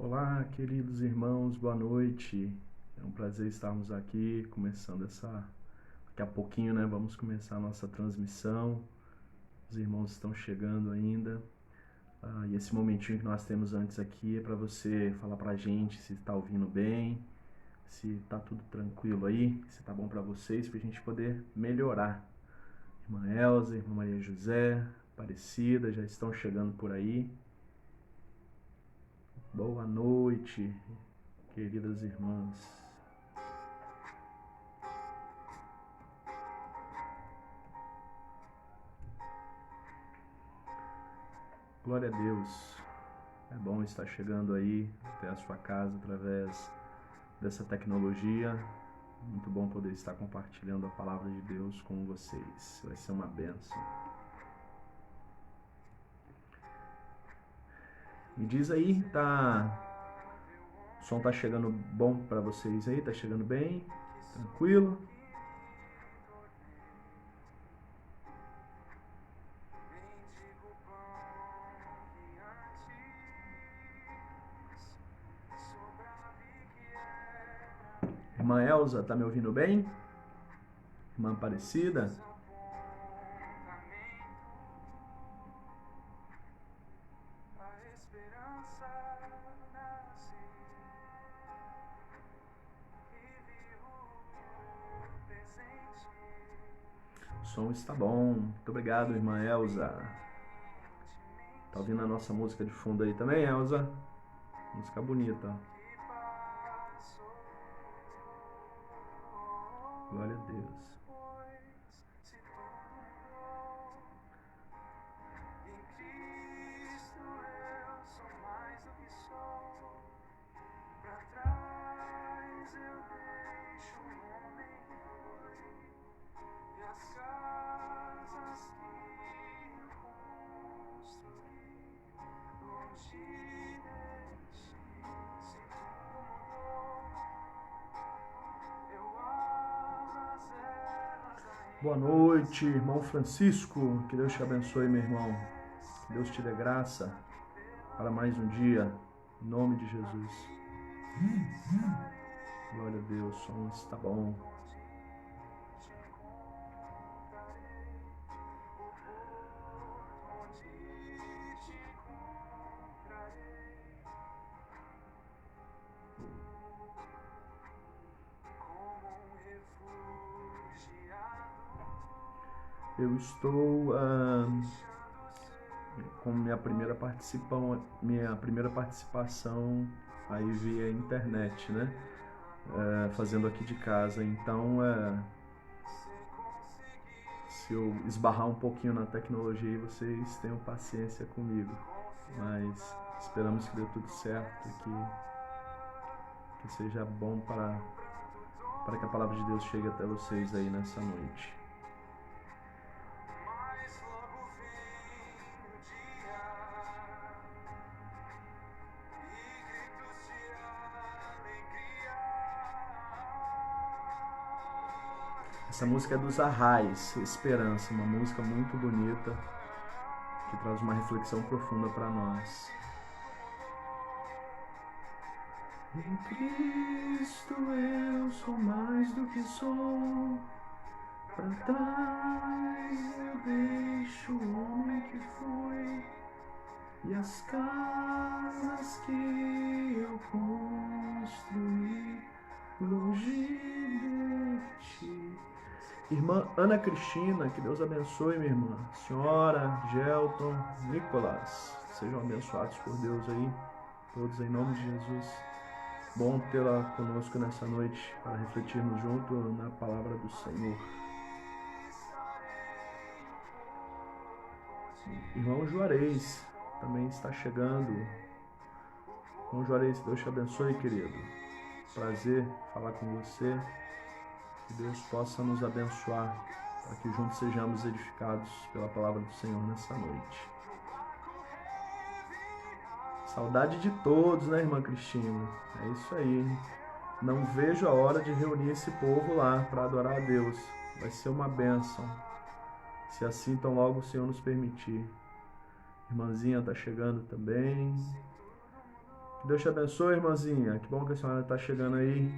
Olá, queridos irmãos, boa noite. É um prazer estarmos aqui, começando daqui a pouquinho, né? Vamos começar a nossa transmissão. Os irmãos estão chegando ainda. E esse momentinho que nós temos antes aqui é para você falar pra gente se está ouvindo bem, se está tudo tranquilo aí, se está bom para vocês, para a gente poder melhorar. Irmã Elza, irmã Maria José, Aparecida, já estão chegando por aí. Boa noite, queridas irmãs. Glória a Deus. É bom estar chegando aí até a sua casa através dessa tecnologia. Muito bom poder estar compartilhando a palavra de Deus com vocês. Vai ser uma bênção. Me diz aí, o som tá chegando bom para vocês aí? Tá chegando bem? Tranquilo? Irmã Elza, tá me ouvindo bem? Irmã Aparecida? O som está bom. Muito obrigado, irmã Elza. Tá ouvindo a nossa música de fundo aí também, Elza? Música bonita. Glória a Deus. Boa noite, irmão Francisco. Que Deus te abençoe, meu irmão. Que Deus te dê graça para mais um dia. Em nome de Jesus. Glória a Deus, o som está bom. Eu estou com minha primeira participação aí via internet, né? Fazendo aqui de casa. Então, se eu esbarrar um pouquinho na tecnologia, vocês tenham paciência comigo. Mas esperamos que dê tudo certo e que seja bom para que a palavra de Deus chegue até vocês aí nessa noite. Essa música é dos Arrais, Esperança, uma música muito bonita que traz uma reflexão profunda para nós. Em Cristo eu sou mais do que sou, para trás eu deixo o homem que fui e as casas que eu construí longe de ti. Irmã Ana Cristina, que Deus abençoe, minha irmã. Senhora, Gelton, Nicolas, sejam abençoados por Deus aí, todos em nome de Jesus. Bom tê-la conosco nessa noite para refletirmos junto na palavra do Senhor. Irmão Juarez também está chegando. Irmão Juarez, Deus te abençoe, querido. Prazer falar com você. Que Deus possa nos abençoar para que juntos sejamos edificados pela palavra do Senhor nessa noite. Saudade de todos, né, irmã Cristina? É isso aí. Não vejo a hora de reunir esse povo lá para adorar a Deus. Vai ser uma bênção. Se assim tão logo o Senhor nos permitir. Irmãzinha está chegando também. Que Deus te abençoe, irmãzinha. Que bom que a senhora está chegando aí.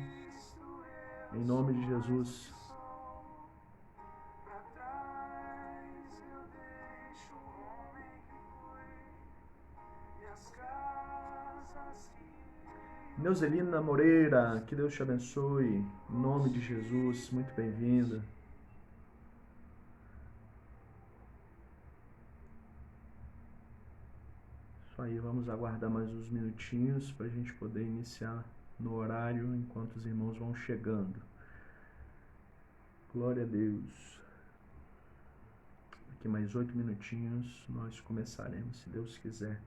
Em nome de Jesus. Neuzelina Moreira, que Deus te abençoe. Em nome de Jesus, muito bem-vinda. Isso aí, vamos aguardar mais uns minutinhos para a gente poder iniciar no horário enquanto os irmãos vão chegando. Glória a Deus. Daqui mais 8 minutinhos nós começaremos, se Deus quiser.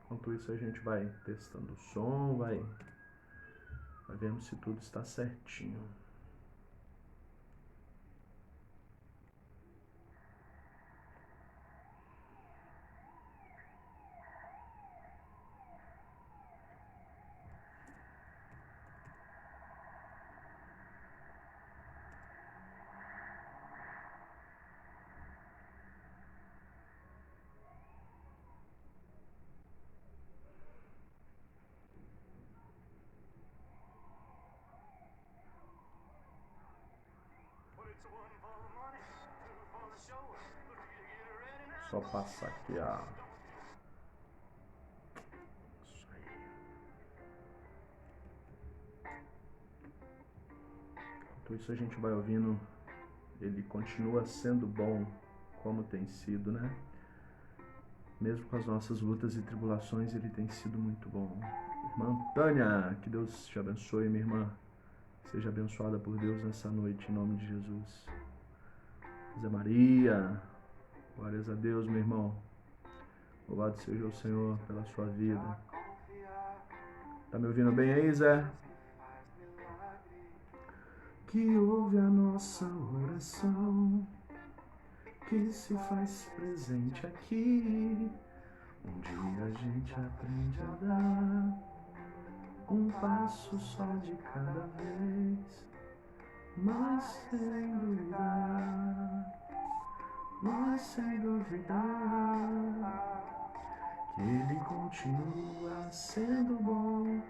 Enquanto isso a gente vai testando o som, vai vendo se tudo está certinho. Só passar aqui a... Isso aí. Enquanto isso a gente vai ouvindo. Ele continua sendo bom como tem sido, né? Mesmo com as nossas lutas e tribulações, ele tem sido muito bom. Irmã Tânia, que Deus te abençoe, minha irmã. Seja abençoada por Deus nessa noite, em nome de Jesus. Zé Maria, glórias a Deus, meu irmão. Louvado seja o Senhor pela sua vida. Tá me ouvindo bem aí, Zé? Que ouve a nossa oração, que se faz presente aqui. Um dia a gente aprende a dar um passo só de cada vez, mas sem duvidar, que Ele continua sendo bom.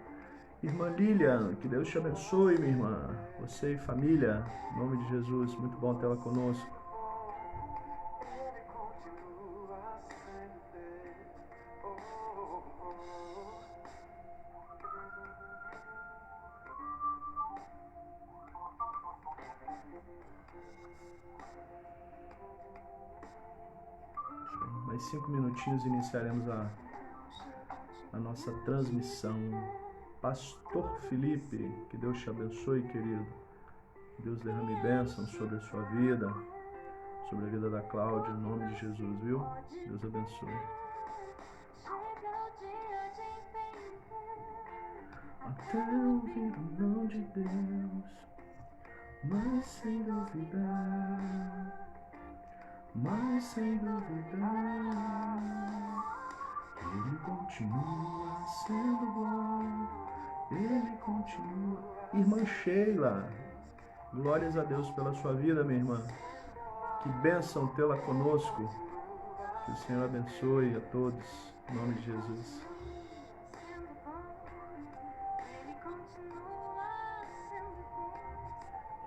Irmã Lilian, que Deus te abençoe, minha irmã. Você e família, em nome de Jesus, muito bom tê-la conosco. Mais 5 minutinhos iniciaremos a nossa transmissão. Pastor Felipe, que Deus te abençoe, querido. Que Deus derrame bênção sobre a sua vida, sobre a vida da Cláudia, em nome de Jesus, viu? Deus abençoe. Até ouvir o não de Deus, mas sem duvidar, Ele continua sendo bom, Ele continua. Irmã Sheila, glórias a Deus pela sua vida, minha irmã. Que bênção tê-la conosco. Que o Senhor abençoe a todos, em nome de Jesus.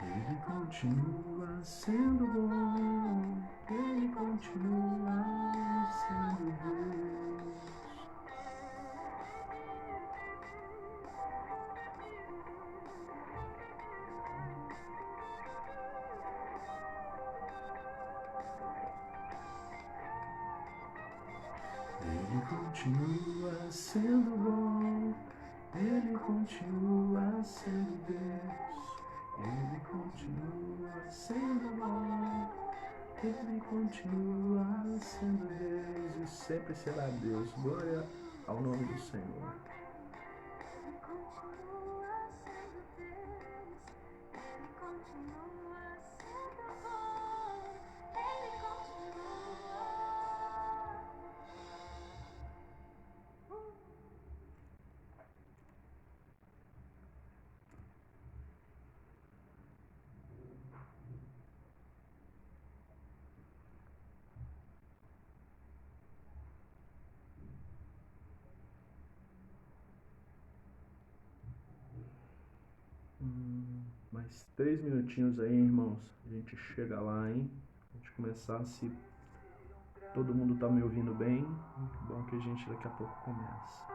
Ele continua sendo bom, Ele continua sendo Deus. Ele continua sendo bom, Ele continua sendo Deus. Ele continua sendo bom, Ele continua sendo Deus e sempre será Deus. Glória ao nome do Senhor. Mais 3 minutinhos aí, irmãos. A gente chega lá, hein? A gente começar, se todo mundo tá me ouvindo bem, bom que a gente daqui a pouco começa.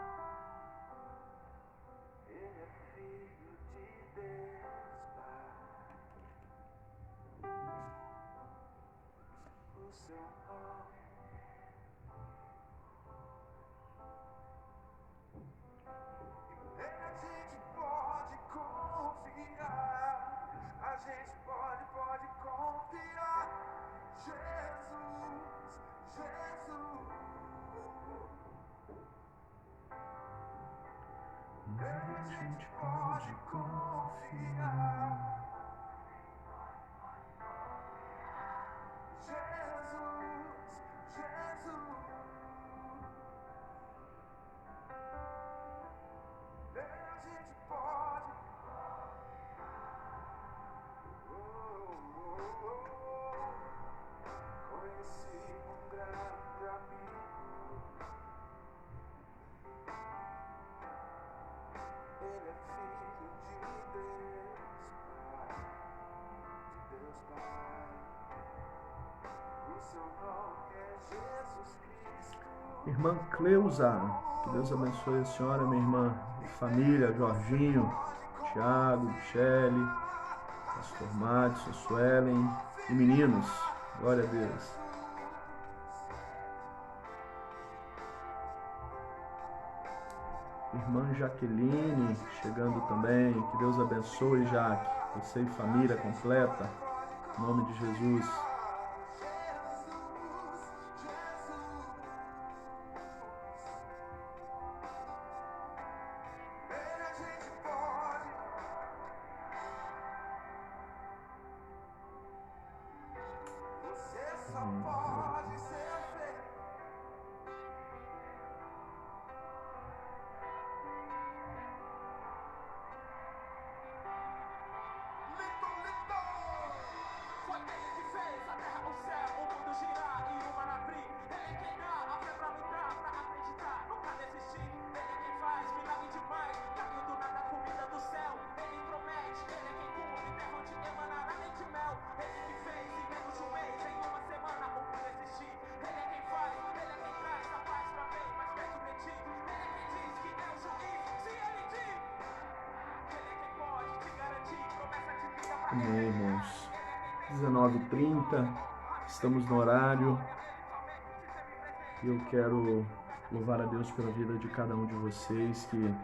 Irmã Cleusa, que Deus abençoe a senhora, minha irmã, e família, Jorginho, Tiago, Michele, Pastor Madison, Suelen e meninos, glória a Deus. Irmã Jaqueline, chegando também, que Deus abençoe, Jaque, você e família completa, em nome de Jesus. Amém, irmãos. 19h30, estamos no horário e eu quero louvar a Deus pela vida de cada um de vocês que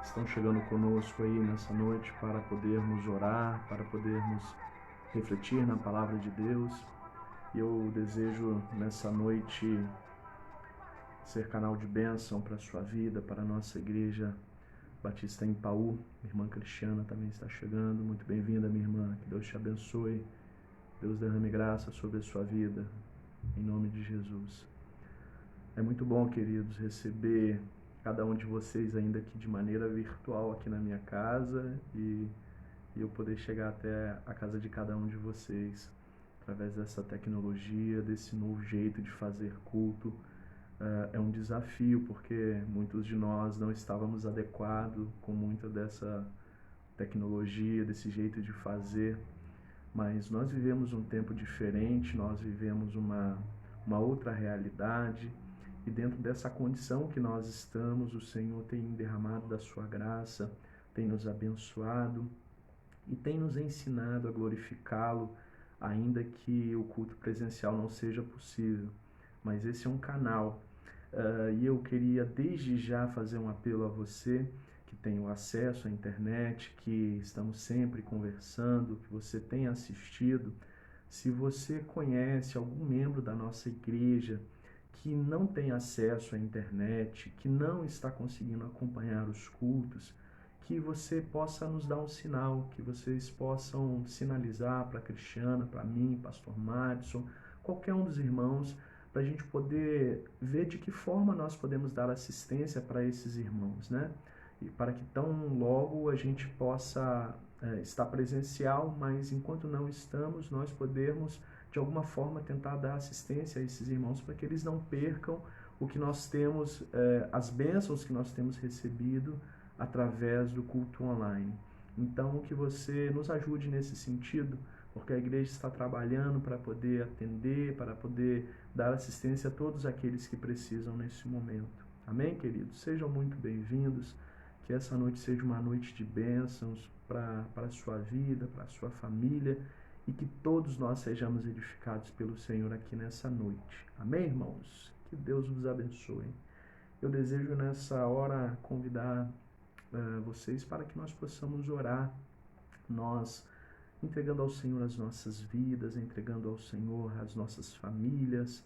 estão chegando conosco aí nessa noite para podermos orar, para podermos refletir na palavra de Deus. E eu desejo nessa noite ser canal de bênção para a sua vida, para a nossa igreja Batista em Paú. Minha irmã Cristiana também está chegando. Muito bem-vinda, minha irmã. Que Deus te abençoe. Deus derrame graça sobre a sua vida. Em nome de Jesus. É muito bom, queridos, receber cada um de vocês ainda aqui de maneira virtual aqui na minha casa e eu poder chegar até a casa de cada um de vocês através dessa tecnologia, desse novo jeito de fazer culto. É um desafio, porque muitos de nós não estávamos adequados com muita dessa tecnologia, desse jeito de fazer, mas nós vivemos um tempo diferente, nós vivemos uma outra realidade, e dentro dessa condição que nós estamos, o Senhor tem derramado da sua graça, tem nos abençoado e tem nos ensinado a glorificá-lo, ainda que o culto presencial não seja possível, mas esse é um canal. E eu queria desde já fazer um apelo a você que tem o acesso à internet, que estamos sempre conversando, que você tem assistido. Se você conhece algum membro da nossa igreja que não tem acesso à internet, que não está conseguindo acompanhar os cultos, que você possa nos dar um sinal, que vocês possam sinalizar para a Cristiana, para mim, Pastor Madison, qualquer um dos irmãos, para a gente poder ver de que forma nós podemos dar assistência para esses irmãos, né? E para que tão logo a gente possa estar presencial, mas enquanto não estamos, nós podermos de alguma forma tentar dar assistência a esses irmãos para que eles não percam o que nós temos, as bênçãos que nós temos recebido através do culto online. Então, que você nos ajude nesse sentido, porque a igreja está trabalhando para poder atender, para poder dar assistência a todos aqueles que precisam nesse momento. Amém, queridos? Sejam muito bem-vindos. Que essa noite seja uma noite de bênçãos para a sua vida, para a sua família, e que todos nós sejamos edificados pelo Senhor aqui nessa noite. Amém, irmãos? Que Deus vos abençoe. Eu desejo nessa hora convidar vocês para que nós possamos orar, nós entregando ao Senhor as nossas vidas, entregando ao Senhor as nossas famílias,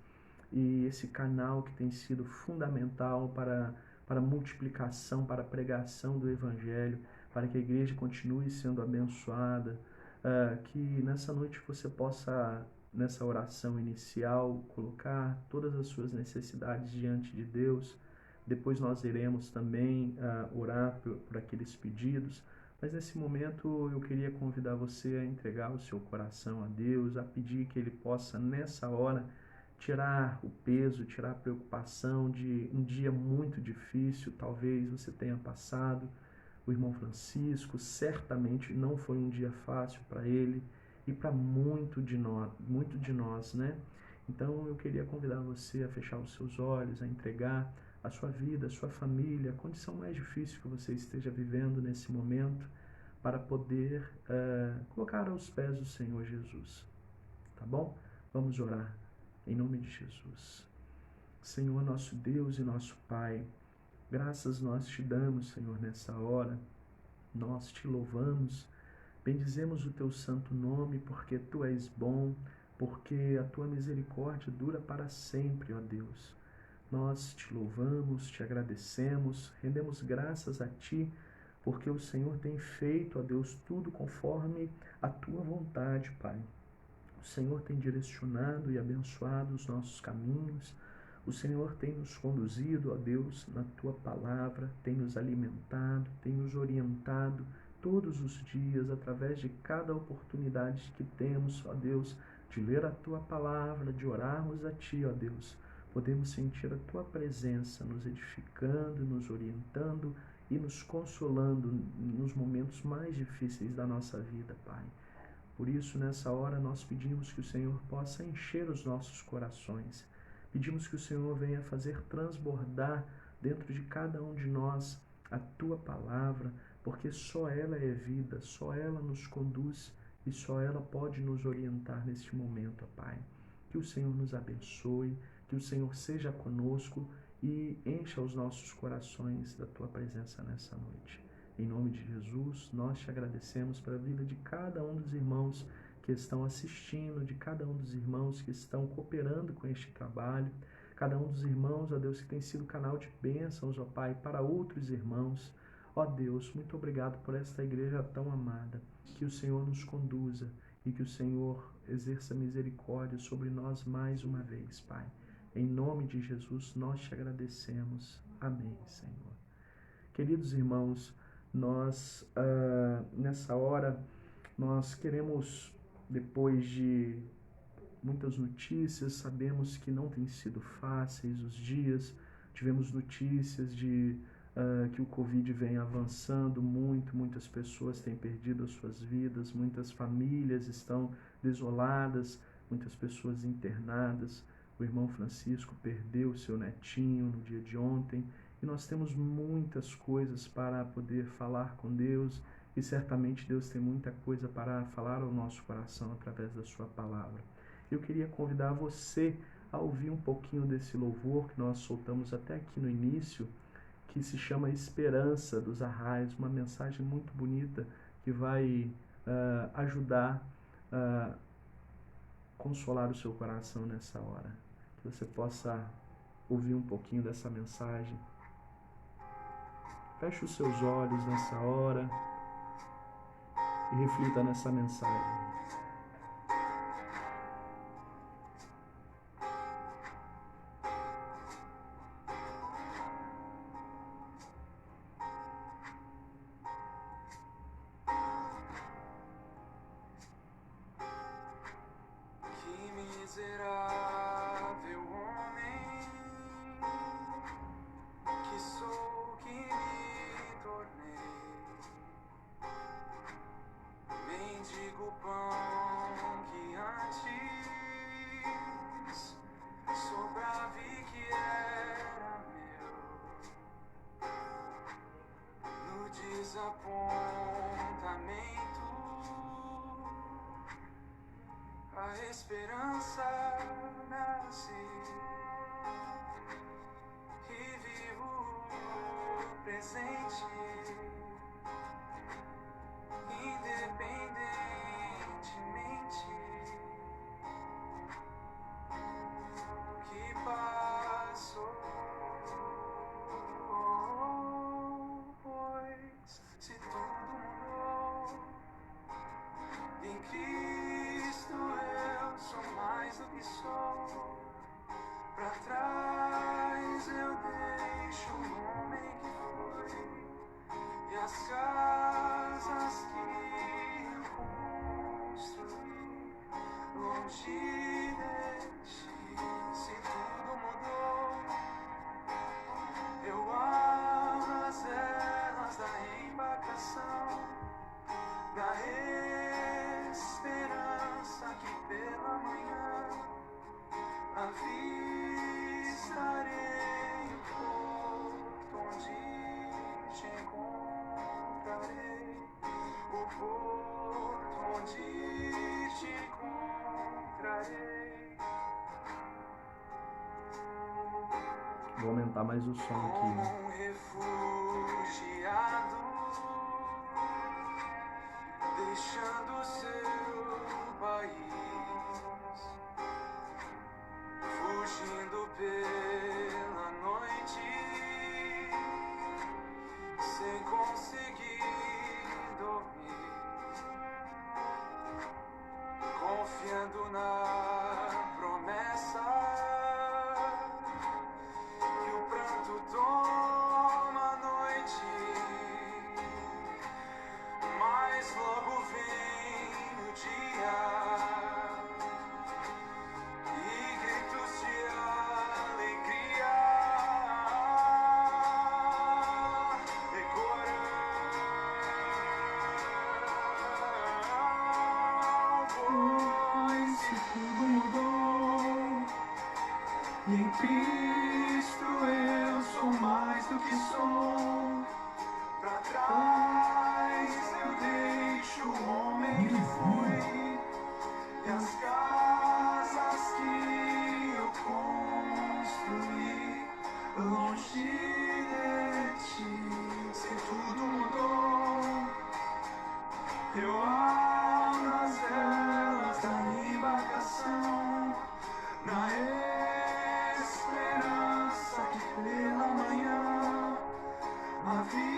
e esse canal que tem sido fundamental para a multiplicação, para a pregação do Evangelho, para que a igreja continue sendo abençoada, que nessa noite você possa, nessa oração inicial, colocar todas as suas necessidades diante de Deus. Depois nós iremos também orar por aqueles pedidos, mas nesse momento eu queria convidar você a entregar o seu coração a Deus, a pedir que Ele possa, nessa hora, tirar o peso, tirar a preocupação de um dia muito difícil, talvez você tenha passado. O irmão Francisco certamente não foi um dia fácil para ele e para muito de nós, né? Então eu queria convidar você a fechar os seus olhos, a entregar a sua vida, a sua família, a condição mais difícil que você esteja vivendo nesse momento, para poder colocar aos pés do Senhor Jesus. Tá bom? Vamos orar em nome de Jesus. Senhor, nosso Deus e nosso Pai, graças nós te damos, Senhor, nessa hora. Nós te louvamos, bendizemos o teu santo nome, porque tu és bom, porque a tua misericórdia dura para sempre, ó Deus. Nós te louvamos, te agradecemos, rendemos graças a ti, porque o Senhor tem feito, ó Deus, tudo conforme a tua vontade, Pai. O Senhor tem direcionado e abençoado os nossos caminhos. O Senhor tem nos conduzido, ó Deus, na tua palavra, tem nos alimentado, tem nos orientado todos os dias, através de cada oportunidade que temos, ó Deus, de ler a tua palavra, de orarmos a ti, ó Deus. Podemos sentir a tua presença nos edificando, nos orientando e nos consolando nos momentos mais difíceis da nossa vida, Pai. Por isso, nessa hora, nós pedimos que o Senhor possa encher os nossos corações. Pedimos que o Senhor venha fazer transbordar dentro de cada um de nós a tua palavra, porque só ela é vida, só ela nos conduz e só ela pode nos orientar neste momento, ó Pai. Que o Senhor nos abençoe, que o Senhor seja conosco e encha os nossos corações da tua presença nessa noite. Em nome de Jesus, nós te agradecemos pela vida de cada um dos irmãos que estão assistindo, de cada um dos irmãos que estão cooperando com este trabalho, cada um dos irmãos, ó Deus, que tem sido canal de bênçãos, ó Pai, para outros irmãos. Ó Deus, muito obrigado por esta igreja tão amada, que o Senhor nos conduza e que o Senhor exerça misericórdia sobre nós mais uma vez, Pai. Em nome de Jesus, nós te agradecemos. Amém, Senhor. Queridos irmãos, nós, nessa hora, nós queremos, depois de muitas notícias, sabemos que não tem sido fáceis os dias, tivemos notícias de que o Covid vem avançando muito, muitas pessoas têm perdido as suas vidas, muitas famílias estão desoladas, muitas pessoas internadas. O irmão Francisco perdeu seu netinho no dia de ontem, e nós temos muitas coisas para poder falar com Deus, e certamente Deus tem muita coisa para falar ao nosso coração através da sua palavra. Eu queria convidar você a ouvir um pouquinho desse louvor que nós soltamos até aqui no início, que se chama Esperança, dos Arraios, uma mensagem muito bonita que vai ajudar a consolar o seu coração nessa hora. Que você possa ouvir um pouquinho dessa mensagem. Feche os seus olhos nessa hora e reflita nessa mensagem. Vou aumentar mais o som aqui. Deixando seu país, fugindo pela noite, sem conseguir dormir, confiando na promessa que o pranto toma a noite, mas logo vem o dia e gritos de alegria ecoarão, pois se tudo mudou e em Cristo eu sou mais do que sou. Pra trás eu deixo o homem que fui e as casas que eu construí longe de ti. Se tudo mudou, eu abro as velas da embarcação na esperança que pela manhã avistarei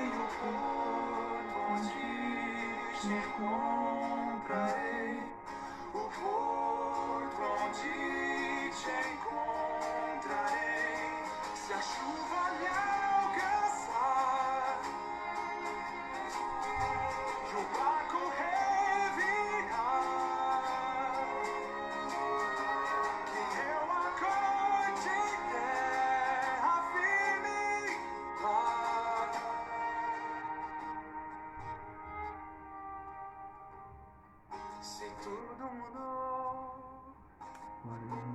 o porto onde te encontrarei, o porto onde te encontrarei. Se a chuva me alcançar e o barco revirar, que eu acorde em terra firme lá. Se tudo mudou,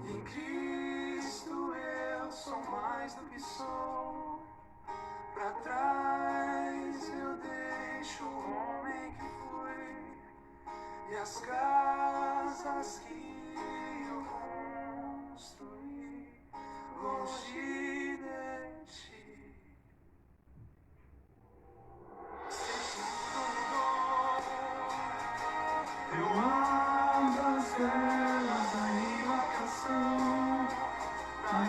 em Cristo eu sou mais do que sou. Pra trás eu deixo o homem que fui e as casas que eu construí longe de ti. Se tudo mudou, eu abro as velas da embarcação na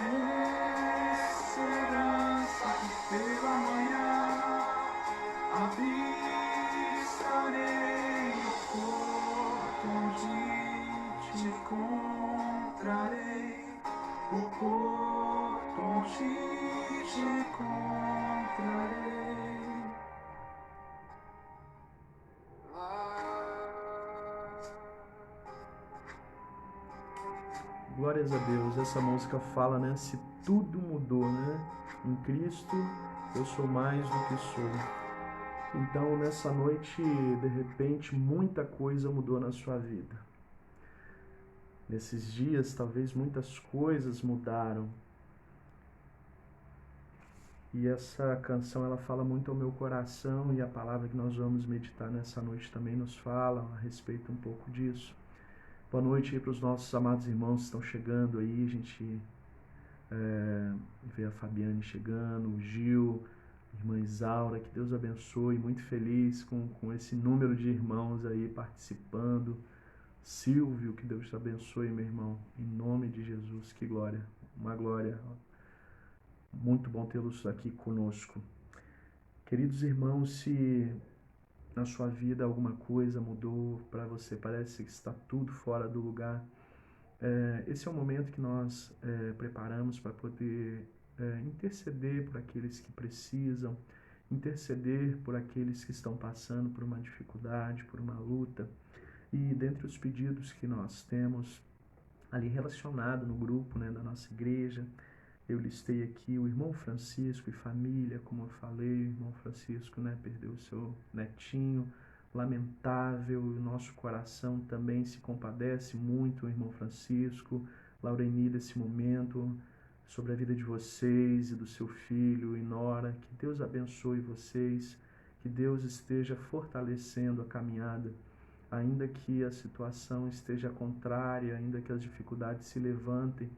esperança que pela manhã avistarei o porto onde te encontrarei, o porto onde te encontrarei. Glórias a Deus. Essa música fala, né? Se tudo mudou, né? Em Cristo eu sou mais do que sou. Então, nessa noite, de repente, muita coisa mudou na sua vida. Nesses dias, talvez muitas coisas mudaram. E essa canção, ela fala muito ao meu coração, e a palavra que nós vamos meditar nessa noite também nos fala a respeito um pouco disso. Boa noite aí para os nossos amados irmãos que estão chegando aí. A gente vê a Fabiane chegando, o Gil, a irmã Isaura. Que Deus abençoe. Muito feliz com esse número de irmãos aí participando. Silvio, que Deus te abençoe, meu irmão. Em nome de Jesus, que glória. Uma glória. Muito bom tê-los aqui conosco. Queridos irmãos, se na sua vida alguma coisa mudou para você, parece que está tudo fora do lugar, esse é o momento que nós preparamos para poder interceder por aqueles que precisam, interceder por aqueles que estão passando por uma dificuldade, por uma luta. E dentre os pedidos que nós temos ali relacionado no grupo, né, da nossa igreja, eu listei aqui o irmão Francisco e família, como eu falei. O irmão Francisco, né, perdeu o seu netinho, lamentável, e o nosso coração também se compadece muito, o irmão Francisco. Laureni, desse momento, sobre a vida de vocês e do seu filho e nora. Que Deus abençoe vocês, que Deus esteja fortalecendo a caminhada, ainda que a situação esteja contrária, ainda que as dificuldades se levantem.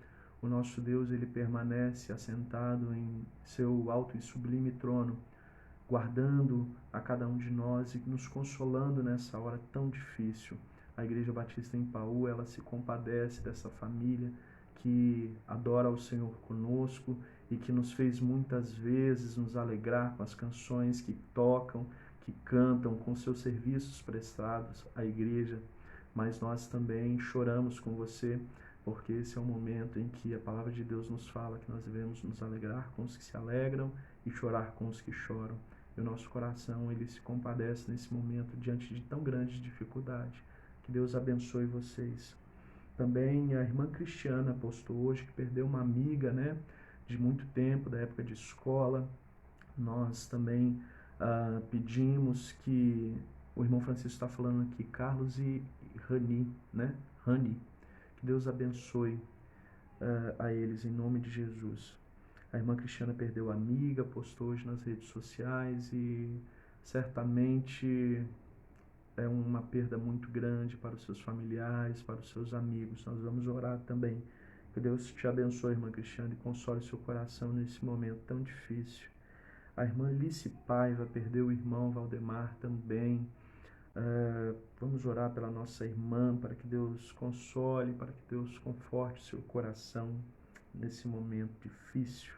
O nosso Deus, ele permanece assentado em seu alto e sublime trono, guardando a cada um de nós e nos consolando nessa hora tão difícil. A Igreja Batista em Paú, ela se compadece dessa família que adora ao Senhor conosco e que nos fez muitas vezes nos alegrar com as canções que tocam, que cantam, com seus serviços prestados à igreja. Mas nós também choramos com você, porque esse é o momento em que a palavra de Deus nos fala que nós devemos nos alegrar com os que se alegram e chorar com os que choram. E o nosso coração, ele se compadece nesse momento diante de tão grande dificuldade. Que Deus abençoe vocês. Também a irmã Cristiana postou hoje que perdeu uma amiga, né, de muito tempo, da época de escola. Nós também pedimos que o irmão Francisco está falando aqui, Carlos e Rani, né? Rani. Que Deus abençoe a eles em nome de Jesus. A irmã Cristiana perdeu a amiga, postou hoje nas redes sociais e certamente é uma perda muito grande para os seus familiares, para os seus amigos. Nós vamos orar também. Que Deus te abençoe, irmã Cristiana, e console seu coração nesse momento tão difícil. A irmã Alice Paiva perdeu o irmão Valdemar também. Vamos orar pela nossa irmã, para que Deus console, para que Deus conforte seu coração nesse momento difícil.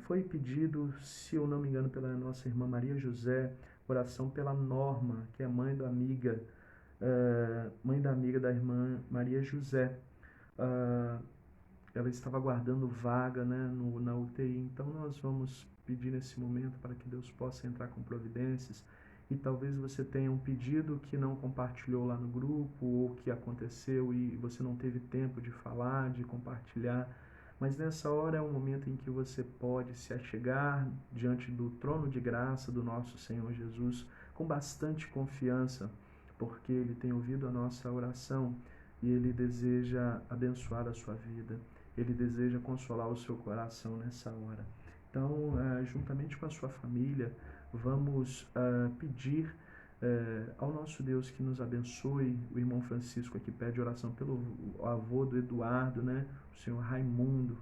Foi pedido, se eu não me engano, pela nossa irmã Maria José, oração pela Norma, que é mãe da amiga da irmã Maria José. Ela estava aguardando vaga, né, na UTI. Então nós vamos pedir nesse momento para que Deus possa entrar com providências. E talvez você tenha um pedido que não compartilhou lá no grupo, ou que aconteceu e você não teve tempo de falar, de compartilhar. Mas nessa hora é um momento em que você pode se achegar diante do trono de graça do nosso Senhor Jesus com bastante confiança, porque Ele tem ouvido a nossa oração e Ele deseja abençoar a sua vida. Ele deseja consolar o seu coração nessa hora. Então, juntamente com a sua família, vamos pedir ao nosso Deus que nos abençoe. O irmão Francisco aqui pede oração pelo avô do Eduardo, né? O senhor Raimundo.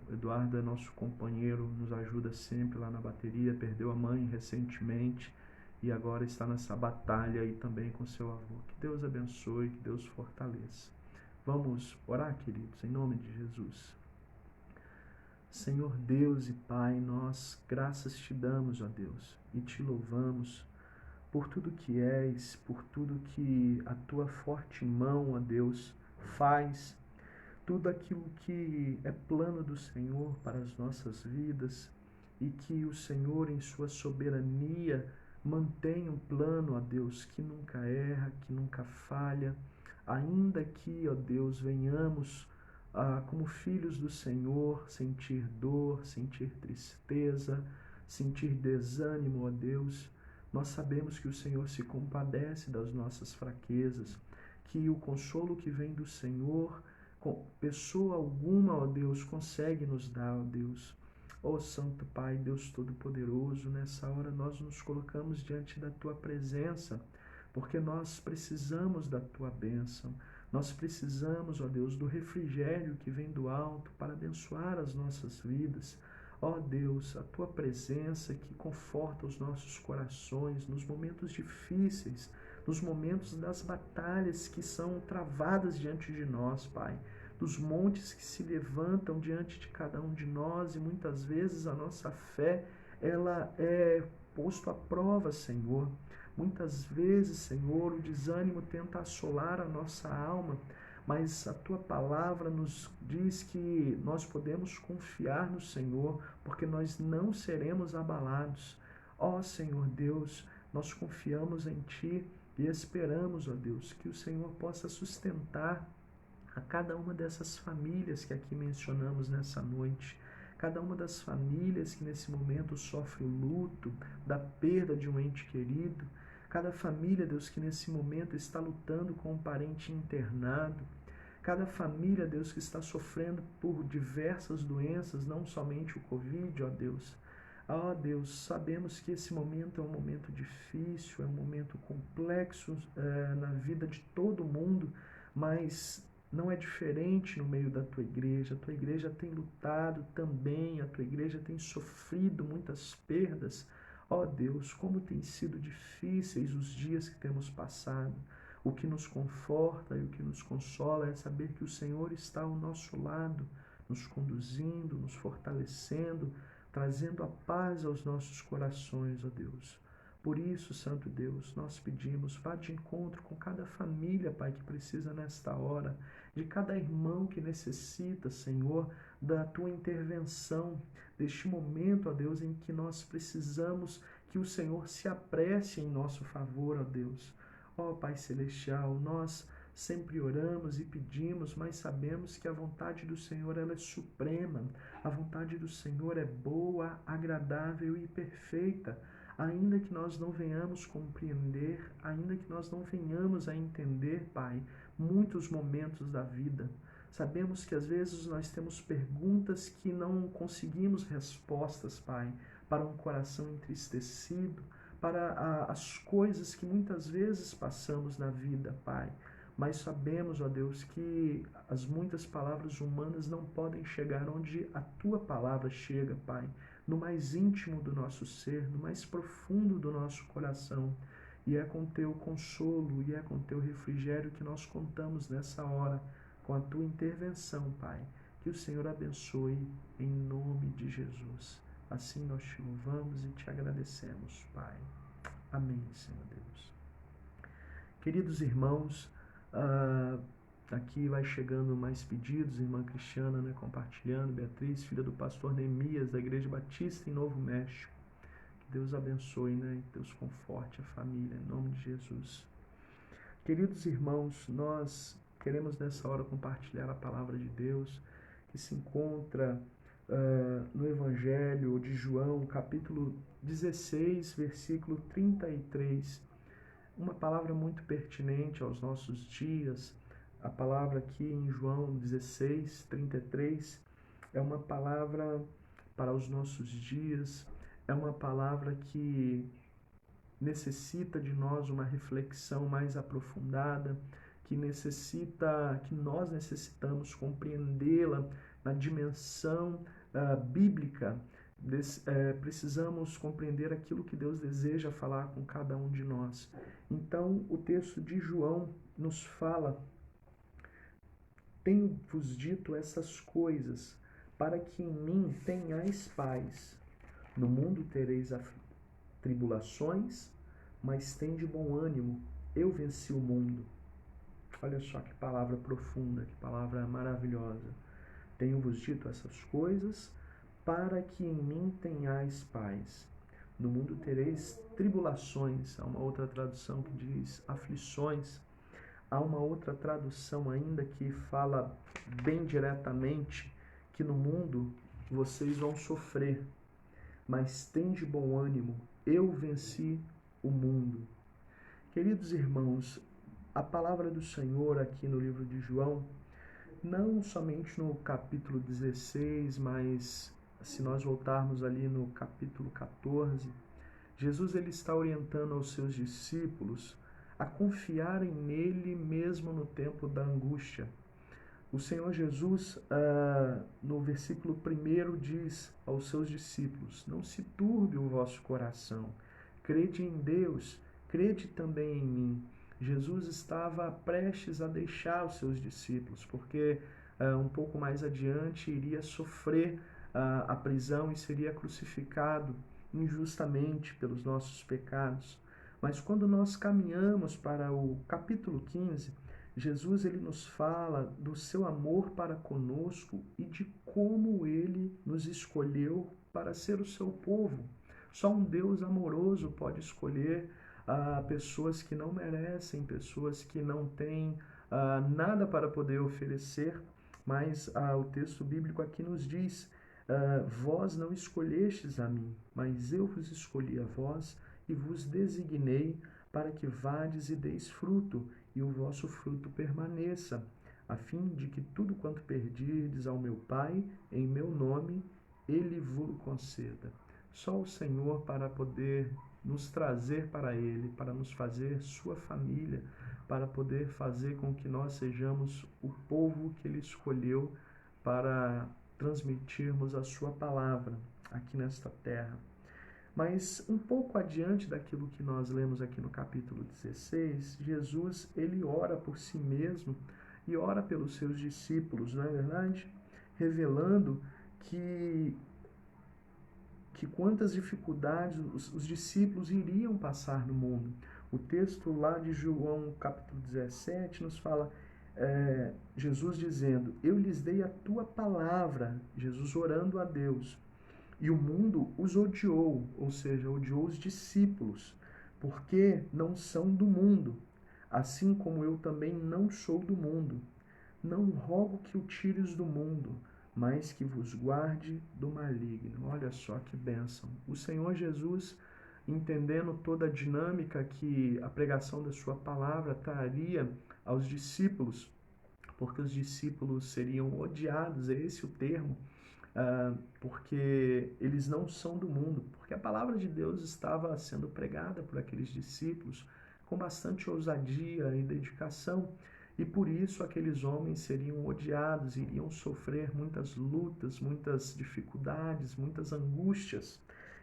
O Eduardo é nosso companheiro, nos ajuda sempre lá na bateria, perdeu a mãe recentemente e agora está nessa batalha aí também com seu avô. Que Deus abençoe, que Deus fortaleça. Vamos orar, queridos, em nome de Jesus. Senhor Deus e Pai, nós graças te damos, ó Deus, e te louvamos por tudo que és, por tudo que a tua forte mão, ó Deus, faz, tudo aquilo que é plano do Senhor para as nossas vidas e que o Senhor, em sua soberania, mantém um plano, ó Deus, que nunca erra, que nunca falha, ainda que, ó Deus, venhamos como filhos do Senhor, sentir dor, sentir tristeza, sentir desânimo, ó Deus. Nós sabemos que o Senhor se compadece das nossas fraquezas, que o consolo que vem do Senhor, pessoa alguma, ó Deus, consegue nos dar, ó Deus. Ó Santo Pai, Deus Todo-Poderoso, nessa hora nós nos colocamos diante da Tua presença, porque nós precisamos da Tua bênção. Nós precisamos, ó Deus, do refrigério que vem do alto para abençoar as nossas vidas. Ó Deus, a Tua presença que conforta os nossos corações nos momentos difíceis, nos momentos das batalhas que são travadas diante de nós, Pai, dos montes que se levantam diante de cada um de nós, e muitas vezes a nossa fé, ela é posto à prova, Senhor. Muitas vezes, Senhor, o desânimo tenta assolar a nossa alma, mas a Tua palavra nos diz que nós podemos confiar no Senhor, porque nós não seremos abalados. Ó Senhor Deus, nós confiamos em Ti e esperamos, ó Deus, que o Senhor possa sustentar a cada uma dessas famílias que aqui mencionamos nessa noite, cada uma das famílias que nesse momento sofre o luto da perda de um ente querido, cada família, Deus, que nesse momento está lutando com um parente internado, cada família, Deus, que está sofrendo por diversas doenças, não somente o Covid, ó Deus. Ó Deus, sabemos que esse momento é um momento difícil, é um momento complexo na vida de todo mundo, mas não é diferente no meio da Tua igreja. A Tua igreja tem lutado também, a Tua igreja tem sofrido muitas perdas. Ó Deus, como tem sido difíceis os dias que temos passado. O que nos conforta e o que nos consola é saber que o Senhor está ao nosso lado, nos conduzindo, nos fortalecendo, trazendo a paz aos nossos corações, ó Deus. Por isso, Santo Deus, nós pedimos, vá de encontro com cada família, Pai, que precisa nesta hora, de cada irmão que necessita, Senhor, da Tua intervenção, deste momento, ó Deus, em que nós precisamos que o Senhor se apresse em nosso favor, ó Deus. Ó Pai Celestial, nós sempre oramos e pedimos, mas sabemos que a vontade do Senhor ela é suprema, a vontade do Senhor é boa, agradável e perfeita. Ainda que nós não venhamos compreender, ainda que nós não venhamos a entender, Pai, muitos momentos da vida. Sabemos que às vezes nós temos perguntas que não conseguimos respostas, Pai, para um coração entristecido, para as coisas que muitas vezes passamos na vida, Pai. Mas sabemos, ó Deus, que as muitas palavras humanas não podem chegar onde a Tua palavra chega, Pai, no mais íntimo do nosso ser, no mais profundo do nosso coração. E é com Teu consolo e é com Teu refrigério que nós contamos nessa hora, com a Tua intervenção, Pai. Que o Senhor abençoe em nome de Jesus. Assim nós Te louvamos e Te agradecemos, Pai. Amém, Senhor Deus. Queridos irmãos, aqui vai chegando mais pedidos, irmã Cristiana, né, compartilhando, Beatriz, filha do pastor Neemias, da Igreja Batista em Novo México. Que Deus abençoe, né, e Deus conforte a família, em nome de Jesus. Queridos irmãos, nós queremos nessa hora compartilhar a palavra de Deus, que se encontra no Evangelho de João, capítulo 16, versículo 33. Uma palavra muito pertinente aos nossos dias. A palavra aqui em João 16, 33 é uma palavra para os nossos dias, é uma palavra que necessita de nós uma reflexão mais aprofundada, que nós necessitamos compreendê-la na dimensão bíblica. Precisamos compreender aquilo que Deus deseja falar com cada um de nós. Então, o texto de João nos fala: tenho-vos dito essas coisas, para que em mim tenhais paz. No mundo tereis tribulações, mas tende bom ânimo, eu venci o mundo. Olha só que palavra profunda, que palavra maravilhosa. Tenho-vos dito essas coisas, para que em mim tenhais paz. No mundo tereis tribulações. Há uma outra tradução que diz aflições. Há uma outra tradução ainda que fala bem diretamente que no mundo vocês vão sofrer, mas tende bom ânimo, eu venci o mundo. Queridos irmãos, a palavra do Senhor aqui no livro de João, não somente no capítulo 16, mas se nós voltarmos ali no capítulo 14, Jesus ele está orientando aos seus discípulos a confiarem nele mesmo no tempo da angústia. O Senhor Jesus, no versículo 1, diz aos seus discípulos: não se turbe o vosso coração, crede em Deus, crede também em mim. Jesus estava prestes a deixar os seus discípulos, porque um pouco mais adiante iria sofrer a prisão e seria crucificado injustamente pelos nossos pecados. Mas quando nós caminhamos para o capítulo 15, Jesus ele nos fala do seu amor para conosco e de como ele nos escolheu para ser o seu povo. Só um Deus amoroso pode escolher pessoas que não merecem, pessoas que não têm nada para poder oferecer, mas o texto bíblico aqui nos diz: vós não escolhestes a mim, mas eu vos escolhi a vós e vos designei para que vades e deis fruto, e o vosso fruto permaneça, a fim de que tudo quanto pedirdes ao meu Pai, em meu nome, ele vos conceda. Só o Senhor para poder nos trazer para ele, para nos fazer sua família, para poder fazer com que nós sejamos o povo que ele escolheu para transmitirmos a sua palavra aqui nesta terra. Mas um pouco adiante daquilo que nós lemos aqui no capítulo 16, Jesus ele ora por si mesmo e ora pelos seus discípulos, não é verdade? Revelando que quantas dificuldades os discípulos iriam passar no mundo. O texto lá de João capítulo 17 nos fala Jesus dizendo: eu lhes dei a tua palavra, Jesus orando a Deus, e o mundo os odiou, ou seja, odiou os discípulos, porque não são do mundo, assim como eu também não sou do mundo. Não rogo que o tires do mundo, mas que vos guarde do maligno. Olha só que bênção. O Senhor Jesus, entendendo toda a dinâmica que a pregação da sua palavra traria aos discípulos, porque os discípulos seriam odiados, é esse o termo, porque eles não são do mundo, porque a palavra de Deus estava sendo pregada por aqueles discípulos com bastante ousadia e dedicação, e por isso aqueles homens seriam odiados, iriam sofrer muitas lutas, muitas dificuldades, muitas angústias.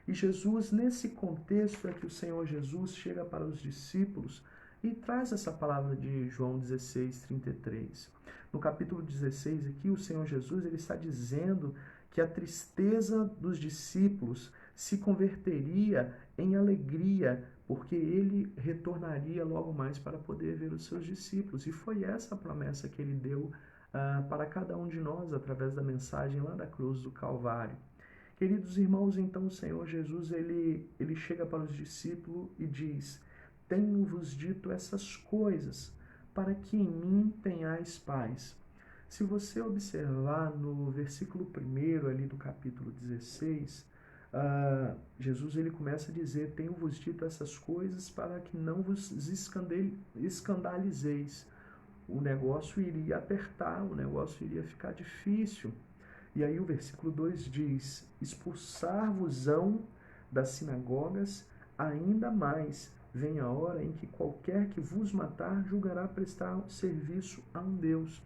E Jesus, nesse contexto, é que o Senhor Jesus chega para os discípulos e traz essa palavra de João 16, 33. No capítulo 16 aqui, o Senhor Jesus ele está dizendo que a tristeza dos discípulos se converteria em alegria, porque ele retornaria logo mais para poder ver os seus discípulos. E foi essa a promessa que ele deu para cada um de nós, através da mensagem lá da cruz do Calvário. Queridos irmãos, então o Senhor Jesus ele chega para os discípulos e diz: tenho-vos dito essas coisas, para que em mim tenhais paz. Se você observar no versículo 1 ali do capítulo 16, Jesus ele começa a dizer: tenho-vos dito essas coisas para que não vos escandalizeis. O negócio iria apertar, o negócio iria ficar difícil. E aí o versículo 2 diz: expulsar-vos-ão das sinagogas, ainda mais vem a hora em que qualquer que vos matar julgará prestar serviço a um Deus.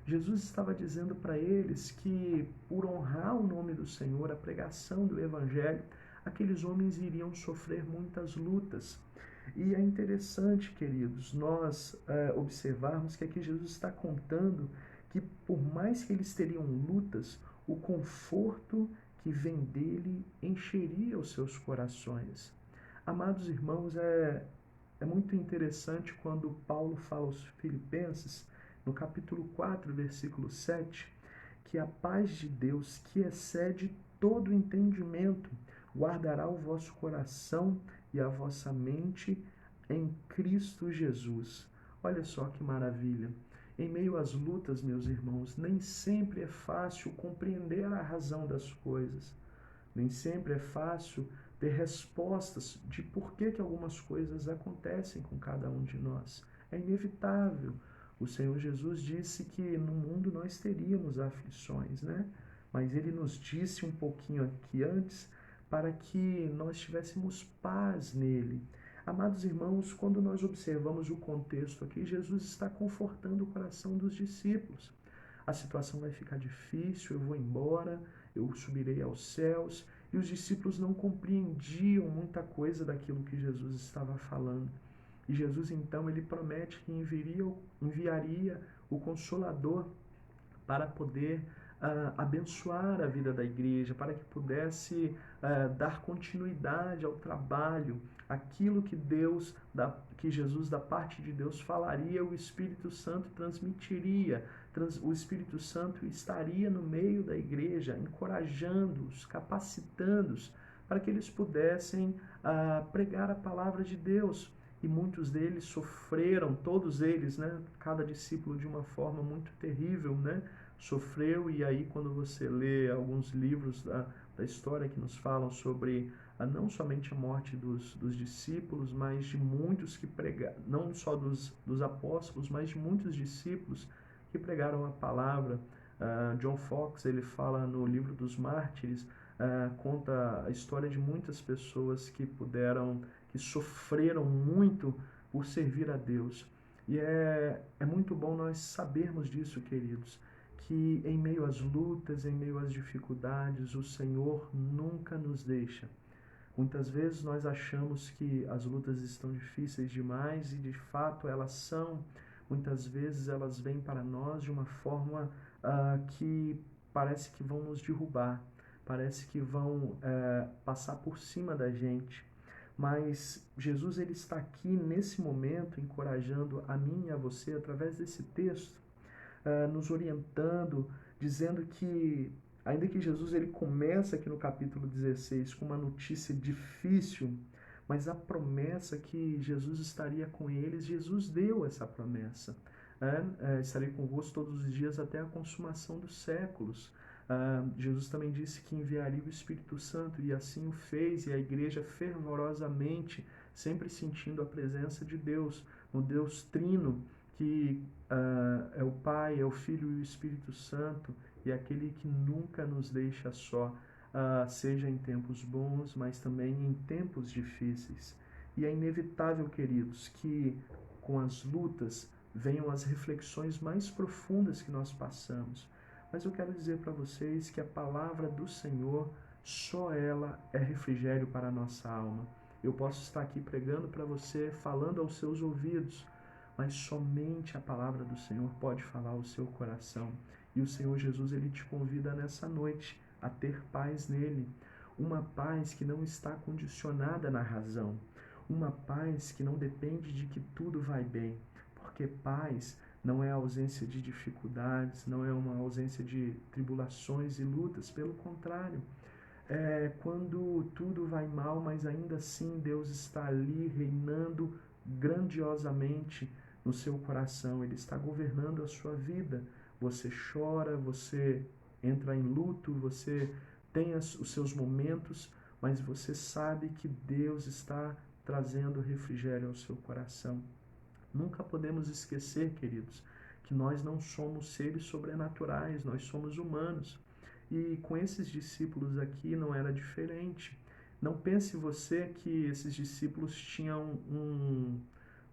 Jesus estava dizendo para eles que, por honrar o nome do Senhor, a pregação do Evangelho, aqueles homens iriam sofrer muitas lutas. E é interessante, queridos, nós observarmos que aqui Jesus está contando que, por mais que eles teriam lutas, o conforto que vem dele encheria os seus corações. Amados irmãos, é muito interessante quando Paulo fala aos Filipenses, no capítulo 4, versículo 7, que a paz de Deus, que excede todo entendimento, guardará o vosso coração e a vossa mente em Cristo Jesus. Olha só que maravilha. Em meio às lutas, meus irmãos, nem sempre é fácil compreender a razão das coisas. Nem sempre é fácil ter respostas de por que algumas coisas acontecem com cada um de nós. É inevitável. O Senhor Jesus disse que no mundo nós teríamos aflições, né? Mas ele nos disse um pouquinho aqui antes para que nós tivéssemos paz nele. Amados irmãos, quando nós observamos o contexto aqui, Jesus está confortando o coração dos discípulos. A situação vai ficar difícil, eu vou embora, eu subirei aos céus. E os discípulos não compreendiam muita coisa daquilo que Jesus estava falando. E Jesus, então, ele promete que enviaria o Consolador para poder abençoar a vida da igreja, para que pudesse dar continuidade ao trabalho, aquilo que que Jesus da parte de Deus falaria, o Espírito Santo transmitiria, o Espírito Santo estaria no meio da igreja, encorajando-os, capacitando-os, para que eles pudessem pregar a palavra de Deus. E muitos deles sofreram, todos eles, né? Cada discípulo de uma forma muito terrível, né? Sofreu. E aí quando você lê alguns livros da história que nos falam sobre não somente a morte dos discípulos, mas de muitos que pregaram, não só dos apóstolos, mas de muitos discípulos que pregaram a palavra. John Foxe, ele fala no livro dos Mártires, conta a história de muitas pessoas que sofreram muito por servir a Deus. E é muito bom nós sabermos disso, queridos, que em meio às lutas, em meio às dificuldades, o Senhor nunca nos deixa. Muitas vezes nós achamos que as lutas estão difíceis demais e de fato elas são. Muitas vezes elas vêm para nós de uma forma que parece que vão nos derrubar, parece que vão passar por cima da gente. Mas Jesus, ele está aqui nesse momento encorajando a mim e a você através desse texto, nos orientando, dizendo que ainda que Jesus ele começa aqui no capítulo 16 com uma notícia difícil, mas a promessa que Jesus estaria com eles, Jesus deu essa promessa. Estarei convosco todos os dias até a consumação dos séculos. Jesus também disse que enviaria o Espírito Santo, e assim o fez, e a igreja fervorosamente, sempre sentindo a presença de Deus, no Deus Trino, que é o Pai, é o Filho e o Espírito Santo, e aquele que nunca nos deixa só, seja em tempos bons, mas também em tempos difíceis. E é inevitável, queridos, que com as lutas venham as reflexões mais profundas que nós passamos. Mas eu quero dizer para vocês que a palavra do Senhor, só ela é refrigério para a nossa alma. Eu posso estar aqui pregando para você, falando aos seus ouvidos, mas somente a palavra do Senhor pode falar ao seu coração. E o Senhor Jesus, ele te convida nessa noite a ter paz nele. Uma paz que não está condicionada na razão. Uma paz que não depende de que tudo vai bem. Porque paz não é a ausência de dificuldades, não é uma ausência de tribulações e lutas. Pelo contrário, é quando tudo vai mal, mas ainda assim Deus está ali reinando grandiosamente no seu coração. Ele está governando a sua vida. Você chora, você entra em luto, você tem os seus momentos, mas você sabe que Deus está trazendo refrigério ao seu coração. Nunca podemos esquecer, queridos, que nós não somos seres sobrenaturais, nós somos humanos. E com esses discípulos aqui não era diferente. Não pense você que esses discípulos tinham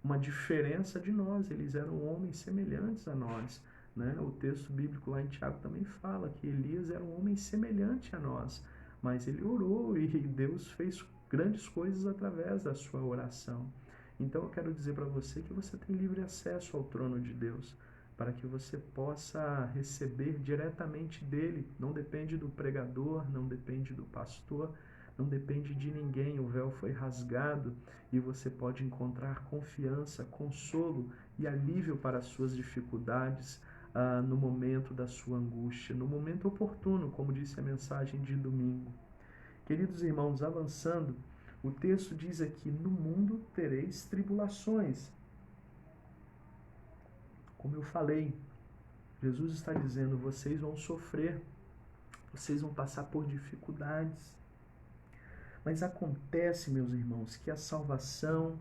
uma diferença de nós, eles eram homens semelhantes a nós. Né? O texto bíblico lá em Tiago também fala que Elias era um homem semelhante a nós, mas ele orou e Deus fez grandes coisas através da sua oração. Então eu quero dizer para você que você tem livre acesso ao trono de Deus, para que você possa receber diretamente dele. Não depende do pregador, não depende do pastor, não depende de ninguém. O véu foi rasgado e você pode encontrar confiança, consolo e alívio para as suas dificuldades no momento da sua angústia, no momento oportuno, como disse a mensagem de domingo. Queridos irmãos, avançando, o texto diz aqui: no mundo tereis tribulações. Como eu falei, Jesus está dizendo, vocês vão sofrer, vocês vão passar por dificuldades. Mas acontece, meus irmãos, que a salvação,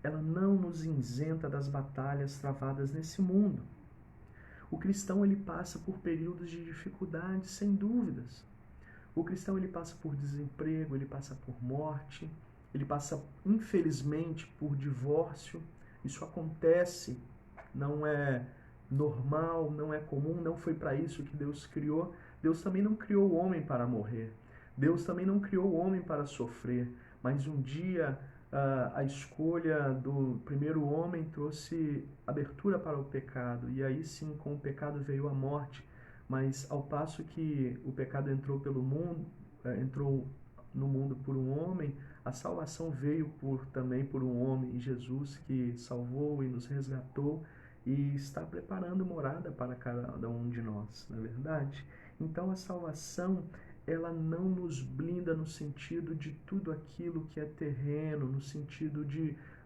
ela não nos isenta das batalhas travadas nesse mundo. O cristão, ele passa por períodos de dificuldade, sem dúvidas. O cristão, ele passa por desemprego, ele passa por morte, ele passa, infelizmente, por divórcio. Isso acontece, não é normal, não é comum, não foi para isso que Deus criou. Deus também não criou o homem para morrer. Deus também não criou o homem para sofrer. Mas um dia a escolha do primeiro homem trouxe abertura para o pecado. E aí sim, com o pecado veio a morte. Mas ao passo que o pecado entrou pelo mundo, entrou no mundo por um homem, a salvação veio também por um homem, Jesus, que salvou e nos resgatou e está preparando morada para cada um de nós, não é verdade? Então a salvação, ela não nos blinda no sentido de tudo aquilo que é terreno, no sentido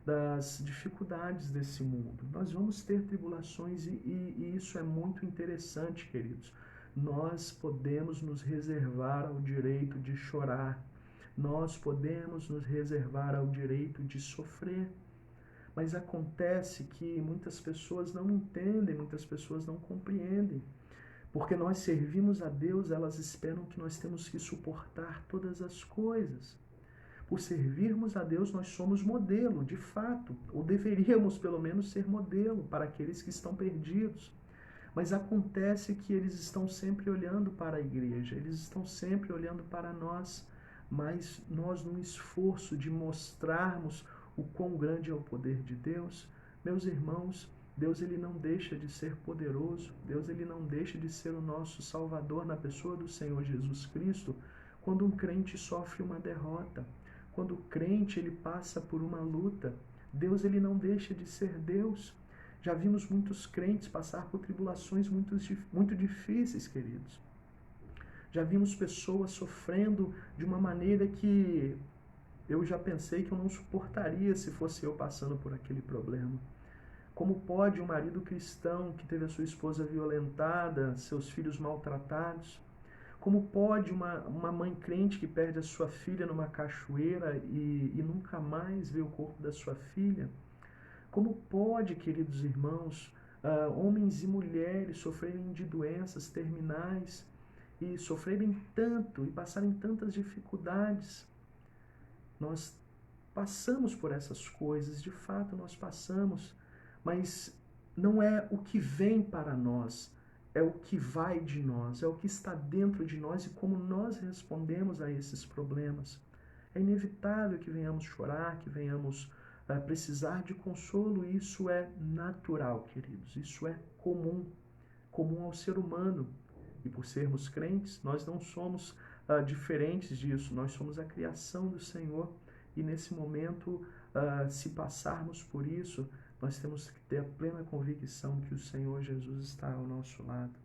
das dificuldades desse mundo. Nós vamos ter tribulações e isso é muito interessante, queridos. Nós podemos nos reservar ao direito de chorar. Nós podemos nos reservar ao direito de sofrer. Mas acontece que muitas pessoas não entendem, muitas pessoas não compreendem. Porque nós servimos a Deus, elas esperam que nós temos que suportar todas as coisas. Por servirmos a Deus, nós somos modelo, de fato, ou deveríamos pelo menos ser modelo para aqueles que estão perdidos. Mas acontece que eles estão sempre olhando para a igreja, eles estão sempre olhando para nós, mas nós, num esforço de mostrarmos o quão grande é o poder de Deus, meus irmãos, Deus ele não deixa de ser poderoso, Deus ele não deixa de ser o nosso Salvador na pessoa do Senhor Jesus Cristo, quando um crente sofre uma derrota, quando o crente ele passa por uma luta, Deus ele não deixa de ser Deus. Já vimos muitos crentes passar por tribulações muito difíceis, queridos. Já vimos pessoas sofrendo de uma maneira que eu já pensei que eu não suportaria se fosse eu passando por aquele problema. Como pode um marido cristão que teve a sua esposa violentada, seus filhos maltratados? Como pode uma mãe crente que perde a sua filha numa cachoeira e nunca mais vê o corpo da sua filha? Como pode, queridos irmãos, homens e mulheres sofrerem de doenças terminais e sofrerem tanto e passarem tantas dificuldades? Nós passamos por essas coisas, de fato nós passamos, mas não é o que vem para nós, é o que vai de nós, é o que está dentro de nós e como nós respondemos a esses problemas. É inevitável que venhamos chorar, que venhamos precisar de consolo, e isso é natural, queridos, isso é comum ao ser humano. E por sermos crentes, nós não somos diferentes disso, nós somos a criação do Senhor, e nesse momento, se passarmos por isso, nós temos que ter a plena convicção que o Senhor Jesus está ao nosso lado.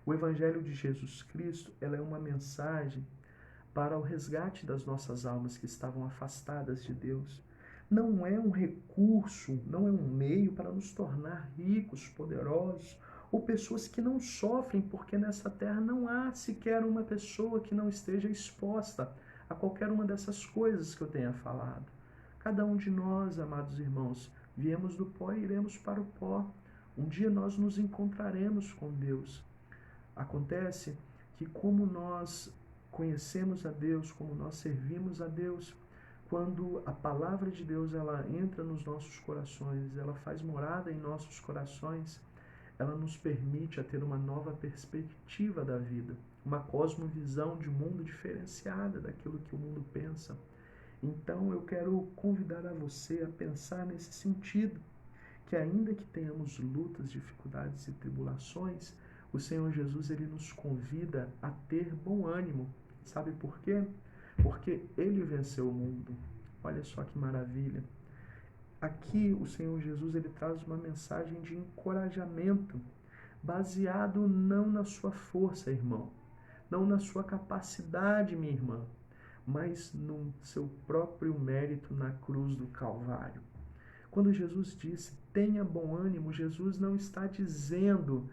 O Evangelho de Jesus Cristo, ela é uma mensagem para o resgate das nossas almas que estavam afastadas de Deus. Não é um recurso, não é um meio para nos tornar ricos, poderosos, ou pessoas que não sofrem, porque nessa terra não há sequer uma pessoa que não esteja exposta a qualquer uma dessas coisas que eu tenha falado. Cada um de nós, amados irmãos, viemos do pó e iremos para o pó. Um dia nós nos encontraremos com Deus. Acontece que como nós conhecemos a Deus, como nós servimos a Deus, quando a palavra de Deus ela entra nos nossos corações, ela faz morada em nossos corações, ela nos permite a ter uma nova perspectiva da vida, uma cosmovisão de mundo diferenciada daquilo que o mundo pensa. Então eu quero convidar a você a pensar nesse sentido, que ainda que tenhamos lutas, dificuldades e tribulações, o Senhor Jesus ele nos convida a ter bom ânimo. Sabe por quê? Porque Ele venceu o mundo. Olha só que maravilha. Aqui o Senhor Jesus ele traz uma mensagem de encorajamento, baseado não na sua força, irmão, não na sua capacidade, minha irmã, mas no seu próprio mérito na cruz do Calvário. Quando Jesus disse, tenha bom ânimo, Jesus não está dizendo,